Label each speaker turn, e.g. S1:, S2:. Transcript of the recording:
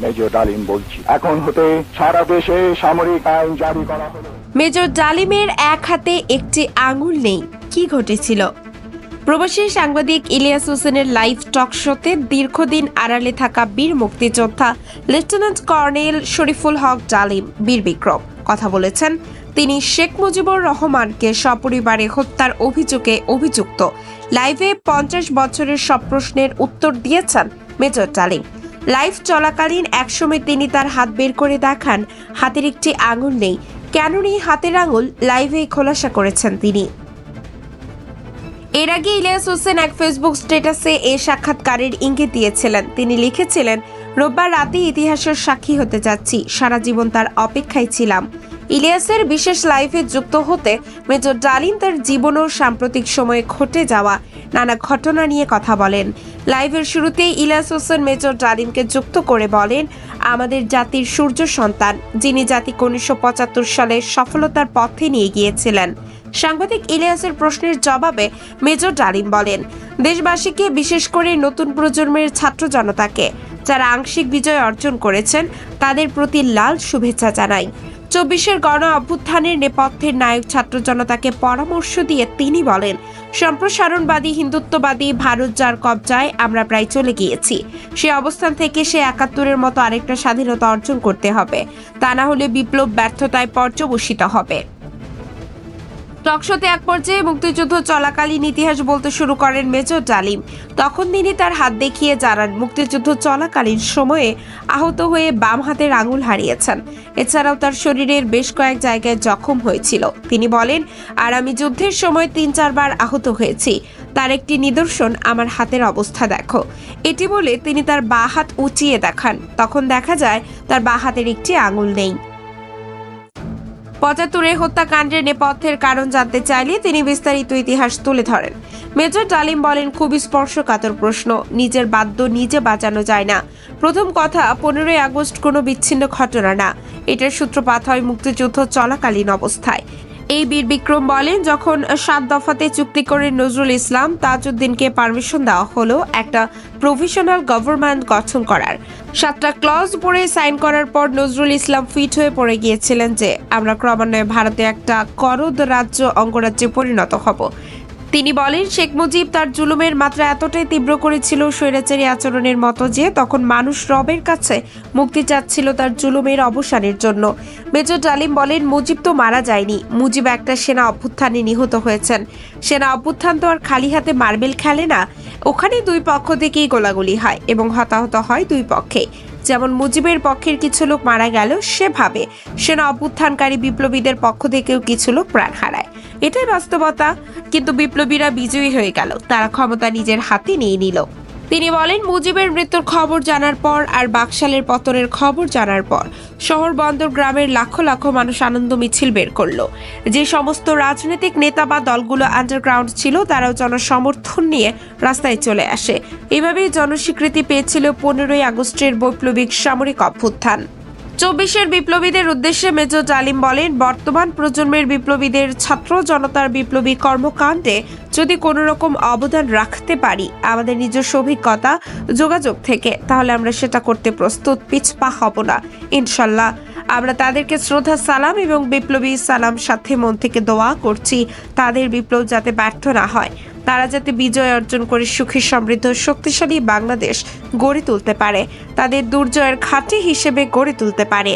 S1: Major ডালিম বলছি, এখন হতে সারা দেশে সামরিক আইন জারি করা হলো।
S2: মেজর ডালিমের এক হাতে একটি আঙুল নেই, কি ঘটেছিল? প্রবাসী সাংবাদিক ইলিয়াস হোসেনের লাইভ টক শোতে দীর্ঘদিন আড়ালে থাকা বীর মুক্তিযোদ্ধা লেফটেন্যান্ট কর্নেল শরীফুল হক ডালিম বীর বিক্রম কথা বলেছেন। তিনি শেখ মুজিবুর রহমানকে সপরিবারে হত্যার অভিযোগে অভিযুক্ত। লাইভে 50 বছরের সব প্রশ্নের উত্তর দিয়েছেন মেজর ডালিম। লাইভ চলাকালীন একসময় তিনি তার হাত বের করে দেখান হাতের একটি আঙুল নেই। কেন নেই হাতের আঙুল, লাইভে খোলাসা করেছেন তিনি। এর আগে ইলিয়াস হোসেন এক ফেসবুক স্ট্যাটাসে এই সাক্ষাৎকারের ইঙ্গিত দিয়েছিলেন। তিনি লিখেছিলেন, রোববার রাতে ইতিহাসের সাক্ষী হতে যাচ্ছি, সারা জীবন তার অপেক্ষায় ছিলাম। ইলিয়াসের বিশেষ লাইভে যুক্ত হতে মেজর ডালিম তার জীবন ও সাম্প্রতিক সময়ে ঘটে যাওয়া নানা ঘটনা নিয়ে কথা বলেন। লাইভের শুরুতেই ইলিয়াস হোসেন মেজর ডালিমকে যুক্ত করে বলেন, আমাদের জাতির সূর্য সন্তান, যিনি জাতিকে 1975 সালে সফলতার পথে নিয়ে গিয়েছিলেন। সাংবাদিক ইলিয়াসের প্রশ্নের জবাবে মেজর ডালিম বলেন, দেশবাসীকে, বিশেষ করে নতুন প্রজন্মের ছাত্র জনতাকে যারা আংশিক বিজয় অর্জন করেছেন, তাদের প্রতি লাল শুভেচ্ছা জানাই। 24-এর গণ অভ্যুত্থানের নেপথ্যের নায়ক ছাত্র জনতাকে পরামর্শ দিয়ে তিনি বলেন, সম্প্রসারণবাদী হিন্দুত্ববাদী ভারত যার কবজায় আমরা প্রায় চলে গিয়েছি। সে অবস্থান থেকে সে 71-এর মতো আরেকটা স্বাধীনতা অর্জন করতে হবে, তা না হলে বিপ্লব ব্যর্থতায় পর্যবসিত হবে। টকশোতে এক পর্যায়ে মুক্তিযুদ্ধ চলাকালীন ইতিহাস বলতে শুরু করেন মেজর ডালিম। তখন তিনি তার হাত দেখিয়ে জানান, মুক্তিযুদ্ধ চলাকালীন সময়ে আহত হয়ে বাম হাতের আঙুল হারিয়েছেন। এছাড়াও তার শরীরের বেশ কয়েক জায়গায় জখম হয়েছিল। তিনি বলেন, আর আমি যুদ্ধের সময় 3-4 বার আহত হয়েছি, তার একটি নিদর্শন আমার হাতের অবস্থা দেখো। এটি বলে তিনি তার বাঁ হাত উঁচিয়ে দেখান। তখন দেখা যায় তার বাঁ হাতের একটি আঙুল নেই। 75-এর হত্যাকাণ্ডের নেপথ্যের কারণ জানতে চাইলে তিনি বিস্তারিত ইতিহাস তুলে ধরেন। মেজর ডালিম বলেন, খুবই স্পর্শকাতর প্রশ্ন, নিজের বাদ্য নিজে বাজানো যায় না। প্রথম কথা, 15ই আগস্ট কোনো বিচ্ছিন্ন ঘটনা না, এটার সূত্রপাত হয় মুক্তিযুদ্ধ চলাকালীন অবস্থায়। এই বীর বিক্রম বলেন, যখন 7 দফাতে চুক্তি করে নজরুল ইসলাম তাজউদ্দিনকে পারমিশন দেওয়া হলো একটা প্রভিশনাল গভর্নমেন্ট গঠন করার, 7টা ক্লজ পড়ে সাইন করার পর নজরুল ইসলাম ফিট হয়ে পড়ে গিয়েছিলেন যে আমরা ক্রমান্বয়ে ভারতে একটা করদ রাজ্য অঙ্গরাজ্যে পরিণত হব। তিনি বলেন, শেখ মুজিব তার জুলুমের মাত্রা এতটাই তীব্র করেছিল স্বৈরাচারী আচরণের মতো যে তখন মানুষ রবের কাছে মুক্তি চাচ্ছিল তার জুলুমের অবসানের জন্য। মেজর ডালিম বলেন, মুজিব তো মারা যায়নি, মুজিব একটা সেনা অভ্যুত্থানে নিহত হয়েছেন। সেনা অভ্যুত্থান তো আর খালি হাতে মার্বেল খেলে না, ওখানে দুই পক্ষ থেকেই গোলাগুলি হয় এবং হতাহত হয় দুই পক্ষে। যেমন মুজিবের পক্ষের কিছু লোক মারা গেল, সেভাবে সেনা অভ্যুত্থানকারী বিপ্লবীদের পক্ষ থেকেও কিছু লোক প্রাণ হারায়। এটাই বাস্তবতা। কিন্তু বিপ্লবীরা বিজয়ী হয়ে গেল, তারা ক্ষমতা নিজের হাতে নিয়ে নিল। তিনি বলেন, মুজিবের মৃত্যুর খবর জানার পর আর বাকশালের পতনের খবর জানার পর শহর বন্দর গ্রামের লাখ লাখ মানুষ আনন্দ মিছিল বের করলো। যে সমস্ত রাজনৈতিক নেতা বা দলগুলো আন্ডারগ্রাউন্ড ছিল, তারাও জনসমর্থন নিয়ে রাস্তায় চলে আসে। এভাবেই জনস্বীকৃতি পেয়েছিল 15ই আগস্টের বৈপ্লবিক সামরিক অভ্যুত্থান। 24-এর বিপ্লবীদের উদ্দেশ্যে মেজর ডালিম বলেন, বর্তমান প্রজন্মের বিপ্লবীদের ছাত্র জনতার বিপ্লবী কর্মকাণ্ডে যদি কোনো রকম অবদান রাখতে পারি আমাদের নিজস্ব অভিজ্ঞতা যোগাযোগ থেকে, তাহলে আমরা সেটা করতে প্রস্তুত, পিছপা হব না ইনশাল্লাহ। আমরা তাদেরকে শ্রদ্ধা সালাম এবং বিপ্লবী সালাম সাথে মন থেকে দোয়া করছি, তাদের বিপ্লব যাতে ব্যর্থ না হয়, তারা যাতে বিজয় অর্জন করে সুখী সমৃদ্ধ শক্তিশালী বাংলাদেশ গড়ে তুলতে পারে, তাদের দুর্জয়ের ঘাঁটি হিসেবে গড়ে তুলতে পারে।